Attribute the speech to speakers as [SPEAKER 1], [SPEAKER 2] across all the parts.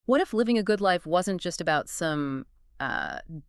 [SPEAKER 1] What if living a good life wasn't just about some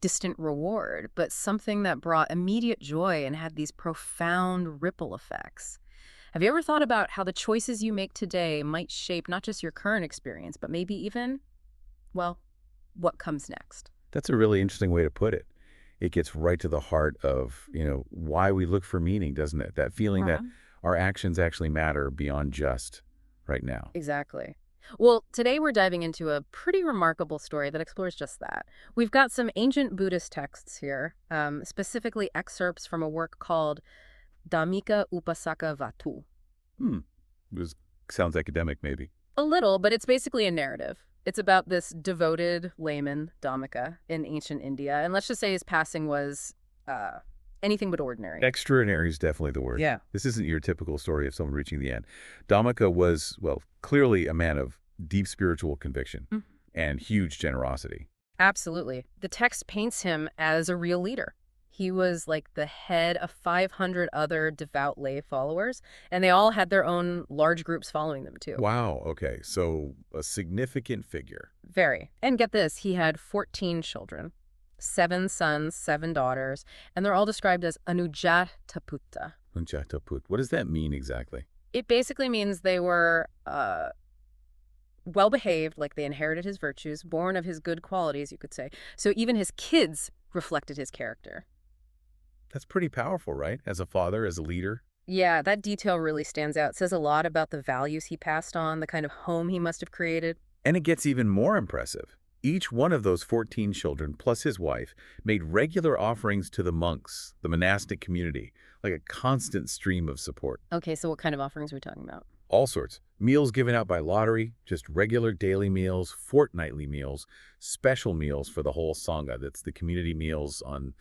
[SPEAKER 1] distant reward, but something that brought immediate joy and had these profound ripple effects? Have you ever thought about how the choices you make today might shape not just your current experience, but maybe even, well, what comes next?
[SPEAKER 2] That's a really interesting way to put it. It gets right to the heart of, why we look for meaning, doesn't it? That feeling that our actions actually matter beyond just right now.
[SPEAKER 1] Exactly. Well, today we're diving into a pretty remarkable story that explores just that. We've got some ancient Buddhist texts here, specifically excerpts from a work called Dhammika upāsaka Vatthu.
[SPEAKER 2] It sounds academic, maybe.
[SPEAKER 1] A little, but it's basically a narrative. It's about this devoted layman, Dhammika, in ancient India. And let's just say his passing was anything but ordinary.
[SPEAKER 2] Extraordinary is definitely the word.
[SPEAKER 1] Yeah.
[SPEAKER 2] This isn't your typical story of someone reaching the end. Dhammika was, well, clearly a man of deep spiritual conviction and huge generosity.
[SPEAKER 1] Absolutely. The text paints him as a real leader. He was like the head of 500 other devout lay followers, and they all had their own large groups following them too.
[SPEAKER 2] Wow, okay. So a significant figure.
[SPEAKER 1] Very. And get this, he had 14 children, 7 sons, 7 daughters, and they're all described as Anujataputta.
[SPEAKER 2] Anujataputta. What does that mean exactly?
[SPEAKER 1] It basically means they were well-behaved, like they inherited his virtues, born of his good qualities, you could say. So even his kids reflected his character.
[SPEAKER 2] That's pretty powerful, right? As a father, as a leader.
[SPEAKER 1] Yeah, that detail really stands out. It says a lot about the values he passed on, the kind of home he must have created.
[SPEAKER 2] And it gets even more impressive. Each one of those 14 children, plus his wife, made regular offerings to the monks, the monastic community, like a constant stream of support.
[SPEAKER 1] Okay, so what kind of offerings are we talking about?
[SPEAKER 2] All sorts. Meals given out by lottery, just regular daily meals, fortnightly meals, special meals for the whole Sangha. That's the community meals on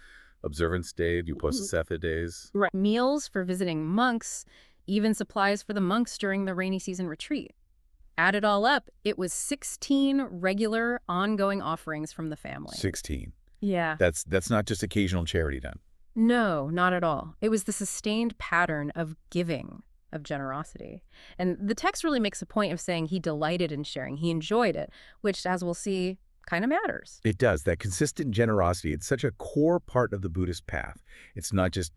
[SPEAKER 2] observance day, upāsaka days.
[SPEAKER 1] Right. Meals for visiting monks, even supplies for the monks during the rainy season retreat. Add it all up, it was 16 regular, ongoing offerings from the family.
[SPEAKER 2] 16.
[SPEAKER 1] Yeah.
[SPEAKER 2] That's not just occasional charity done.
[SPEAKER 1] No, not at all. It was the sustained pattern of giving, of generosity. And the text really makes a point of saying he delighted in sharing. He enjoyed it, which, as we'll see, kind of matters.
[SPEAKER 2] It does. That consistent generosity, it's such a core part of the Buddhist path. It's not just,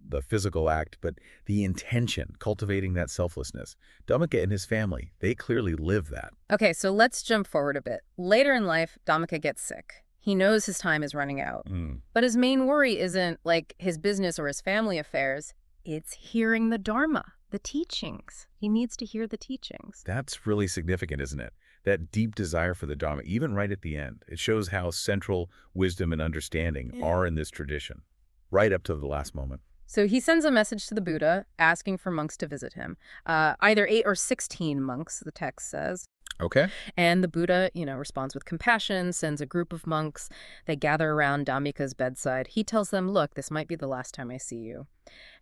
[SPEAKER 2] the physical act, but the intention, cultivating that selflessness. Dhammika and his family, they clearly live that.
[SPEAKER 1] Okay, so let's jump forward a bit. Later in life, Dhammika gets sick. He knows his time is running out. But his main worry isn't like his business or his family affairs. It's hearing the Dharma, the teachings. He needs to hear the teachings.
[SPEAKER 2] That's really significant, isn't it? That deep desire for the Dharma, even right at the end. It shows how central wisdom and understanding are in this tradition, right up to the last moment.
[SPEAKER 1] So he sends a message to the Buddha asking for monks to visit him. Either 8 or 16 monks, the text says.
[SPEAKER 2] Okay.
[SPEAKER 1] And the Buddha, responds with compassion, sends a group of monks. They gather around Dhammika's bedside. He tells them, look, this might be the last time I see you.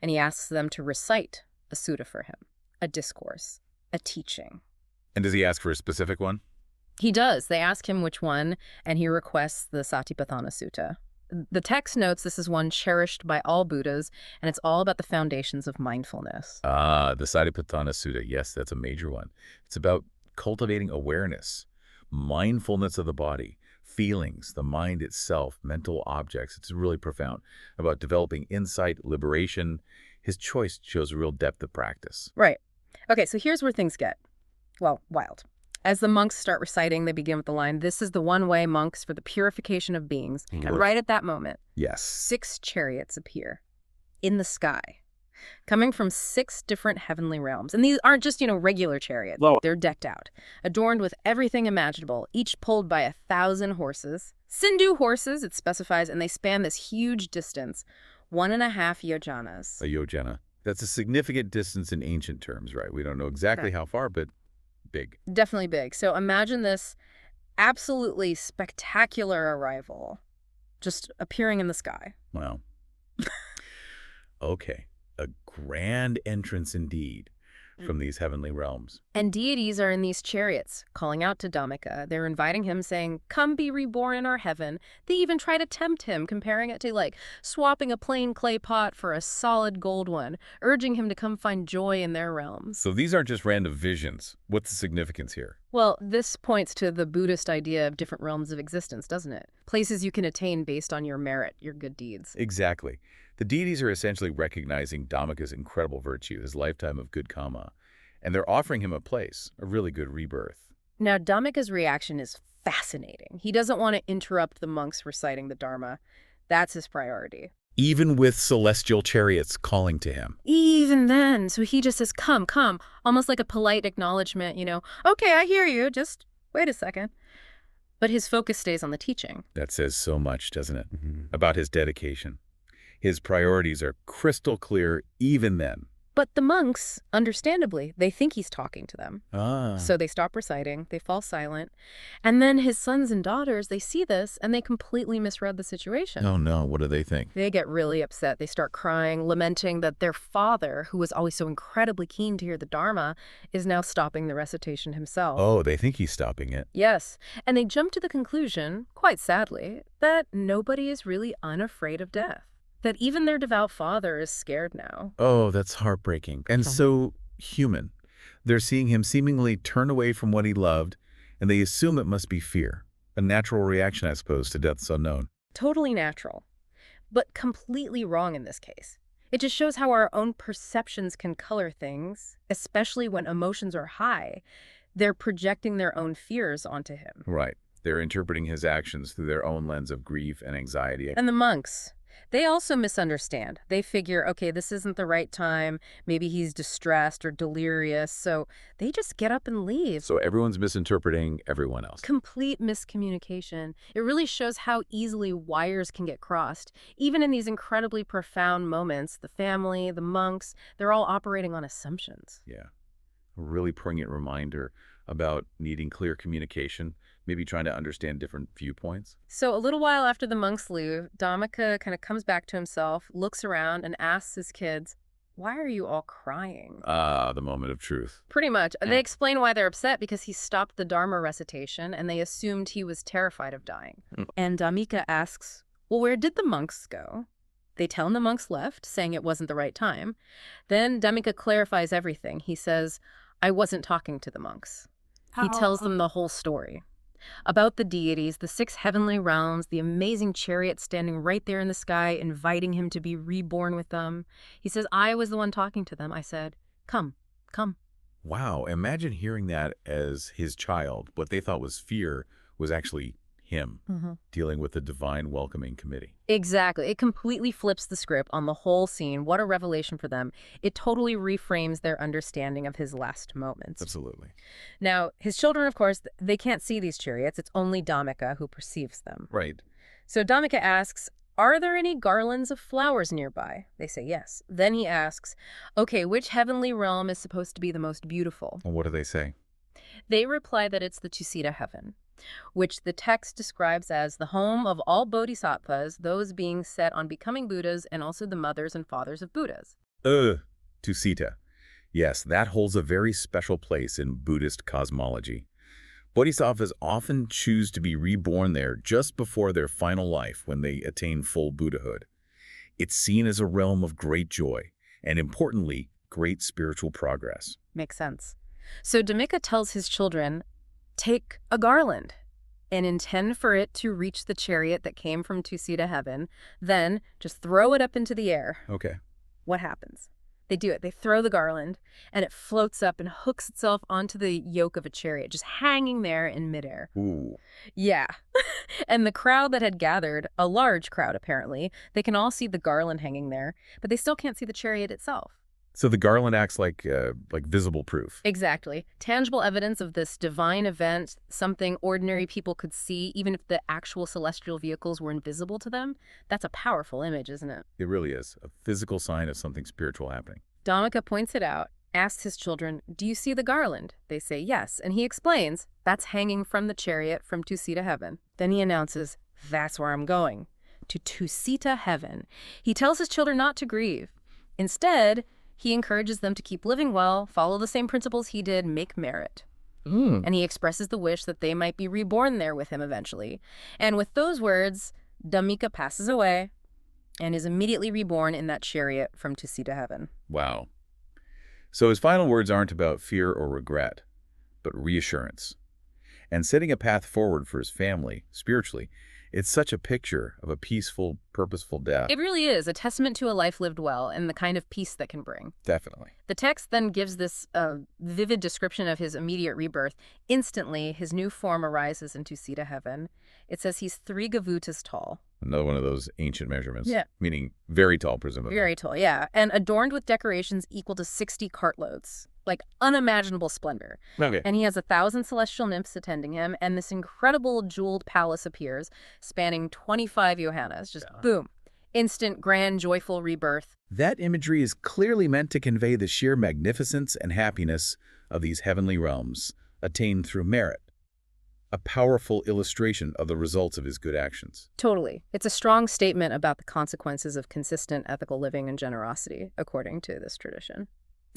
[SPEAKER 1] And he asks them to recite a sutta for him, a discourse, a teaching.
[SPEAKER 2] And does he ask for a specific one?
[SPEAKER 1] He does. They ask him which one, and he requests the Satipatthana Sutta. The text notes this is one cherished by all Buddhas, and it's all about the foundations of mindfulness.
[SPEAKER 2] The Satipatthana Sutta. Yes, that's a major one. It's about cultivating awareness, mindfulness of the body, feelings, the mind itself, mental objects. It's really profound. About developing insight, liberation. His choice shows a real depth of practice.
[SPEAKER 1] Right. Okay, so here's where things get, well, wild. As the monks start reciting, they begin with the line, this is the one way, monks, for the purification of beings. And right at that moment,
[SPEAKER 2] yes,
[SPEAKER 1] 6 chariots appear in the sky, coming from 6 different heavenly realms. And these aren't just, regular chariots. They're decked out, adorned with everything imaginable, each pulled by 1,000 horses. Sindhu horses, it specifies, and they span this huge distance, 1.5 yojanas.
[SPEAKER 2] A yojana. That's a significant distance in ancient terms, right? We don't know exactly how far, but big.
[SPEAKER 1] Definitely big. So imagine this absolutely spectacular arrival just appearing in the sky.
[SPEAKER 2] Wow. Okay. A grand entrance indeed. from these heavenly realms.
[SPEAKER 1] And deities are in these chariots, calling out to Dhammika. They're inviting him, saying, come be reborn in our heaven. They even try to tempt him, comparing it to, like, swapping a plain clay pot for a solid gold one, urging him to come find joy in their realms.
[SPEAKER 2] So these aren't just random visions. What's the significance here?
[SPEAKER 1] Well, this points to the Buddhist idea of different realms of existence, doesn't it? Places you can attain based on your merit, your good deeds.
[SPEAKER 2] Exactly. The deities are essentially recognizing Dhammika's incredible virtue, his lifetime of good karma, and they're offering him a place, a really good rebirth.
[SPEAKER 1] Now, Dhammika's reaction is fascinating. He doesn't want to interrupt the monks reciting the Dharma. That's his priority.
[SPEAKER 2] Even with celestial chariots calling to him.
[SPEAKER 1] Even then. So he just says, come, come, almost like a polite acknowledgement, okay, I hear you, just wait a second. But his focus stays on the teaching.
[SPEAKER 2] That says so much, doesn't it? About his dedication. His priorities are crystal clear even then.
[SPEAKER 1] But the monks, understandably, they think he's talking to them. So they stop reciting, they fall silent. And then his sons and daughters, they see this and they completely misread the situation.
[SPEAKER 2] Oh no, what do they think?
[SPEAKER 1] They get really upset. They start crying, lamenting that their father, who was always so incredibly keen to hear the Dharma, is now stopping the recitation himself.
[SPEAKER 2] Oh, they think he's stopping it.
[SPEAKER 1] Yes. And they jump to the conclusion, quite sadly, that nobody is really unafraid of death. That even their devout father is scared now.
[SPEAKER 2] Oh, that's heartbreaking. And so human. They're seeing him seemingly turn away from what he loved, and they assume it must be fear. A natural reaction, I suppose, to death's unknown.
[SPEAKER 1] Totally natural, but completely wrong in this case. It just shows how our own perceptions can color things, especially when emotions are high. They're projecting their own fears onto him.
[SPEAKER 2] Right. They're interpreting his actions through their own lens of grief and anxiety.
[SPEAKER 1] And the monks, they also misunderstand. They figure, okay, this isn't the right time. Maybe he's distressed or delirious. So they just get up and leave.
[SPEAKER 2] So everyone's misinterpreting everyone else.
[SPEAKER 1] Complete miscommunication. It really shows how easily wires can get crossed. Even in these incredibly profound moments, the family, the monks, they're all operating on assumptions.
[SPEAKER 2] Yeah. A really poignant reminder about needing clear communication, maybe trying to understand different viewpoints.
[SPEAKER 1] So a little while after the monks leave, Dhammika kind of comes back to himself, looks around, and asks his kids, why are you all crying?
[SPEAKER 2] The moment of truth.
[SPEAKER 1] Pretty much. They explain why they're upset because he stopped the Dharma recitation, and they assumed he was terrified of dying. And Dhammika asks, well, where did the monks go? They tell him the monks left, saying it wasn't the right time. Then Dhammika clarifies everything. He says, I wasn't talking to the monks. He tells them the whole story. About the deities, the 6 heavenly realms, the amazing chariot standing right there in the sky, inviting him to be reborn with them. He says, I was the one talking to them. I said, come, come.
[SPEAKER 2] Wow, imagine hearing that as his child. What they thought was fear was actually him dealing with the divine welcoming committee.
[SPEAKER 1] Exactly. It completely flips the script on the whole scene. What a revelation for them. It totally reframes their understanding of his last moments.
[SPEAKER 2] Absolutely.
[SPEAKER 1] Now, his children, of course, they can't see these chariots. It's only Dhammika who perceives them.
[SPEAKER 2] Right.
[SPEAKER 1] So Dhammika asks, are there any garlands of flowers nearby? They say yes. Then he asks, okay, which heavenly realm is supposed to be the most beautiful?
[SPEAKER 2] And what do they say?
[SPEAKER 1] They reply that it's the Tusita heaven, which the text describes as the home of all bodhisattvas, those being set on becoming Buddhas, and also the mothers and fathers of Buddhas.
[SPEAKER 2] Tusita. Yes, that holds a very special place in Buddhist cosmology. Bodhisattvas often choose to be reborn there just before their final life when they attain full Buddhahood. It's seen as a realm of great joy and, importantly, great spiritual progress.
[SPEAKER 1] Makes sense. So Dhammika tells his children, take a garland and intend for it to reach the chariot that came from Tusita heaven. Then just throw it up into the air.
[SPEAKER 2] Okay.
[SPEAKER 1] What happens? They do it. They throw the garland, and it floats up and hooks itself onto the yoke of a chariot, just hanging there in midair.
[SPEAKER 2] Ooh.
[SPEAKER 1] Yeah. And the crowd that had gathered, a large crowd apparently, they can all see the garland hanging there, but they still can't see the chariot itself.
[SPEAKER 2] So the garland acts like visible proof.
[SPEAKER 1] Exactly. Tangible evidence of this divine event, something ordinary people could see, even if the actual celestial vehicles were invisible to them. That's a powerful image, isn't it?
[SPEAKER 2] It really is. A physical sign of something spiritual happening.
[SPEAKER 1] Dhammika points it out, asks his children, do you see the garland? They say yes, and he explains, that's hanging from the chariot from Tusita heaven. Then he announces, that's where I'm going, to Tusita heaven. He tells his children not to grieve. Instead, He encourages them to keep living well, follow the same principles he did, make merit. And he expresses the wish that they might be reborn there with him eventually. And with those words, Dhammika passes away and is immediately reborn in that chariot from Tusita heaven.
[SPEAKER 2] Wow. So his final words aren't about fear or regret, but reassurance. And setting a path forward for his family, spiritually, it's such a picture of a peaceful, purposeful death.
[SPEAKER 1] It really is a testament to a life lived well and the kind of peace that can bring.
[SPEAKER 2] Definitely.
[SPEAKER 1] The text then gives this vivid description of his immediate rebirth. Instantly, his new form arises in Tusita heaven. It says he's 3 gavutas tall.
[SPEAKER 2] Another one of those ancient measurements.
[SPEAKER 1] Yeah.
[SPEAKER 2] Meaning very tall, presumably.
[SPEAKER 1] Very tall, yeah. And adorned with decorations equal to 60 cartloads. Like unimaginable splendor.
[SPEAKER 2] Okay.
[SPEAKER 1] And he has 1,000 celestial nymphs attending him, and this incredible jeweled palace appears, spanning 25 yohanas. Just boom. Instant, grand, joyful rebirth.
[SPEAKER 2] That imagery is clearly meant to convey the sheer magnificence and happiness of these heavenly realms, attained through merit. A powerful illustration of the results of his good actions.
[SPEAKER 1] Totally. It's a strong statement about the consequences of consistent ethical living and generosity, according to this tradition.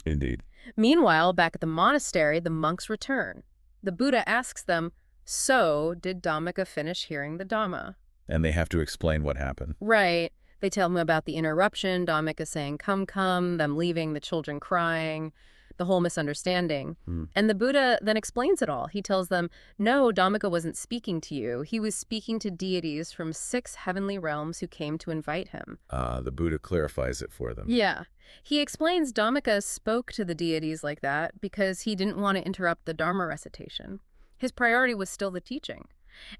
[SPEAKER 2] Indeed.
[SPEAKER 1] Meanwhile, back at the monastery, the monks return. The Buddha asks them, so did Dhammika finish hearing the Dhamma?
[SPEAKER 2] And they have to explain what happened.
[SPEAKER 1] Right. They tell him about the interruption, Dhammika saying, come, come, them leaving, the children crying, the whole misunderstanding. And the Buddha then explains it all. He tells them, no, Dhammika wasn't speaking to you. He was speaking to deities from 6 heavenly realms who came to invite him.
[SPEAKER 2] The Buddha clarifies it for them.
[SPEAKER 1] Yeah. He explains Dhammika spoke to the deities like that because he didn't want to interrupt the Dharma recitation. His priority was still the teaching.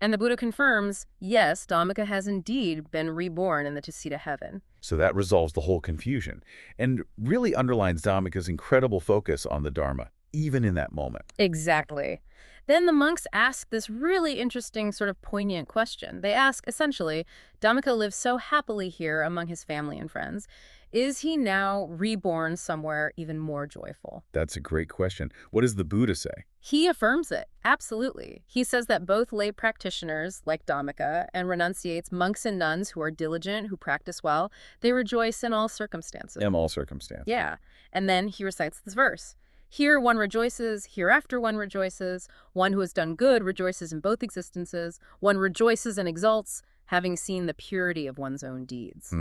[SPEAKER 1] And the Buddha confirms, yes, Dhammika has indeed been reborn in the Tusita heaven.
[SPEAKER 2] So that resolves the whole confusion and really underlines Dhammika's incredible focus on the Dharma, even in that moment.
[SPEAKER 1] Exactly. Then the monks ask this really interesting, sort of poignant question. They ask, essentially, Dhammika lives so happily here among his family and friends. Is he now reborn somewhere even more joyful?
[SPEAKER 2] That's a great question. What does the Buddha say?
[SPEAKER 1] He affirms it, absolutely. He says that both lay practitioners, like Dhammika, and renunciates monks and nuns who are diligent, who practice well, they rejoice in all circumstances.
[SPEAKER 2] In all circumstances.
[SPEAKER 1] Yeah. And then he recites this verse. Here one rejoices, hereafter one rejoices. One who has done good rejoices in both existences. One rejoices and exults, having seen the purity of one's own deeds.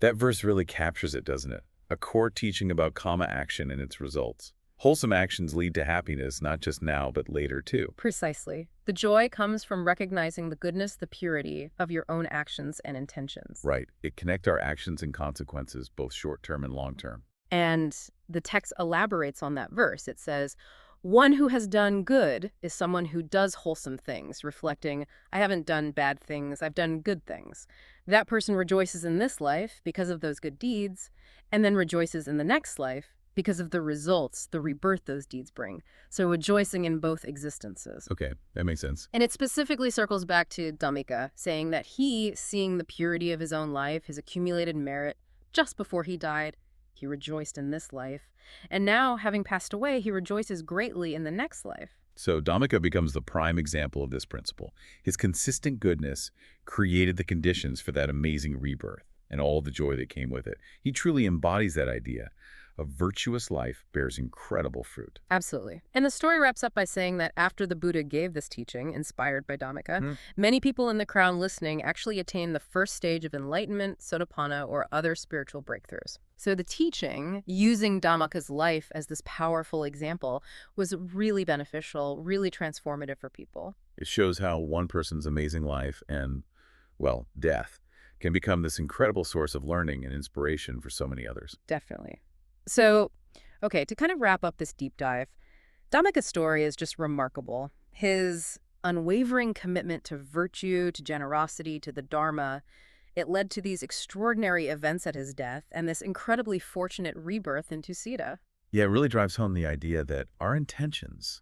[SPEAKER 2] That verse really captures it, doesn't it? A core teaching about karma action and its results. Wholesome actions lead to happiness, not just now, but later too.
[SPEAKER 1] Precisely. The joy comes from recognizing the goodness, the purity of your own actions and intentions.
[SPEAKER 2] Right. It connects our actions and consequences, both short-term and long-term.
[SPEAKER 1] And the text elaborates on that verse. It says, one who has done good is someone who does wholesome things, reflecting, I haven't done bad things, I've done good things. That person rejoices in this life because of those good deeds, and then rejoices in the next life because of the results, the rebirth those deeds bring. So rejoicing in both existences.
[SPEAKER 2] Okay, that makes sense.
[SPEAKER 1] And it specifically circles back to Dhammika, saying that he, seeing the purity of his own life, his accumulated merit, just before he died, he rejoiced in this life. And now, having passed away, he rejoices greatly in the next life.
[SPEAKER 2] So Dhammika becomes the prime example of this principle. His consistent goodness created the conditions for that amazing rebirth and all the joy that came with it. He truly embodies that idea. A virtuous life bears incredible fruit.
[SPEAKER 1] Absolutely. And the story wraps up by saying that after the Buddha gave this teaching, inspired by Dhammika, many people in the crowd listening actually attained the first stage of enlightenment, sotapanna, or other spiritual breakthroughs. So the teaching, using Dhammika's life as this powerful example, was really beneficial, really transformative for people.
[SPEAKER 2] It shows how one person's amazing life and, well, death can become this incredible source of learning and inspiration for so many others.
[SPEAKER 1] Definitely. So, okay, to kind of wrap up this deep dive, Dhammika's story is just remarkable. His unwavering commitment to virtue, to generosity, to the Dharma, it led to these extraordinary events at his death and this incredibly fortunate rebirth in Tusita.
[SPEAKER 2] Yeah, it really drives home the idea that our intentions,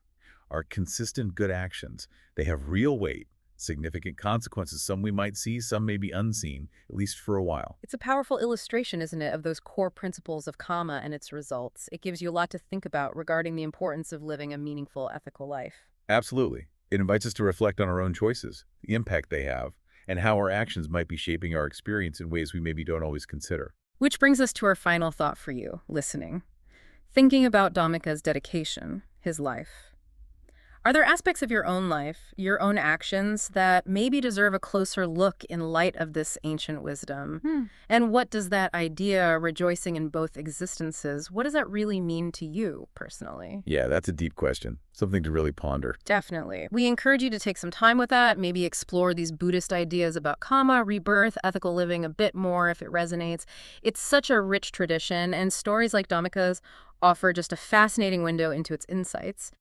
[SPEAKER 2] our consistent good actions, they have real weight, significant consequences. Some we might see, some may be unseen, at least for a while.
[SPEAKER 1] It's a powerful illustration, isn't it, of those core principles of karma and its results. It gives you a lot to think about regarding the importance of living a meaningful, ethical life.
[SPEAKER 2] Absolutely. It invites us to reflect on our own choices, the impact they have, and how our actions might be shaping our experience in ways we maybe don't always consider.
[SPEAKER 1] Which brings us to our final thought for you, listening. Thinking about Dhammika's dedication, his life. Are there aspects of your own life, your own actions, that maybe deserve a closer look in light of this ancient wisdom? And what does that idea, rejoicing in both existences, what does that really mean to you personally?
[SPEAKER 2] Yeah, that's a deep question. Something to really ponder.
[SPEAKER 1] Definitely. We encourage you to take some time with that, maybe explore these Buddhist ideas about karma, rebirth, ethical living a bit more if it resonates. It's such a rich tradition, and stories like Dhammika's offer just a fascinating window into its insights.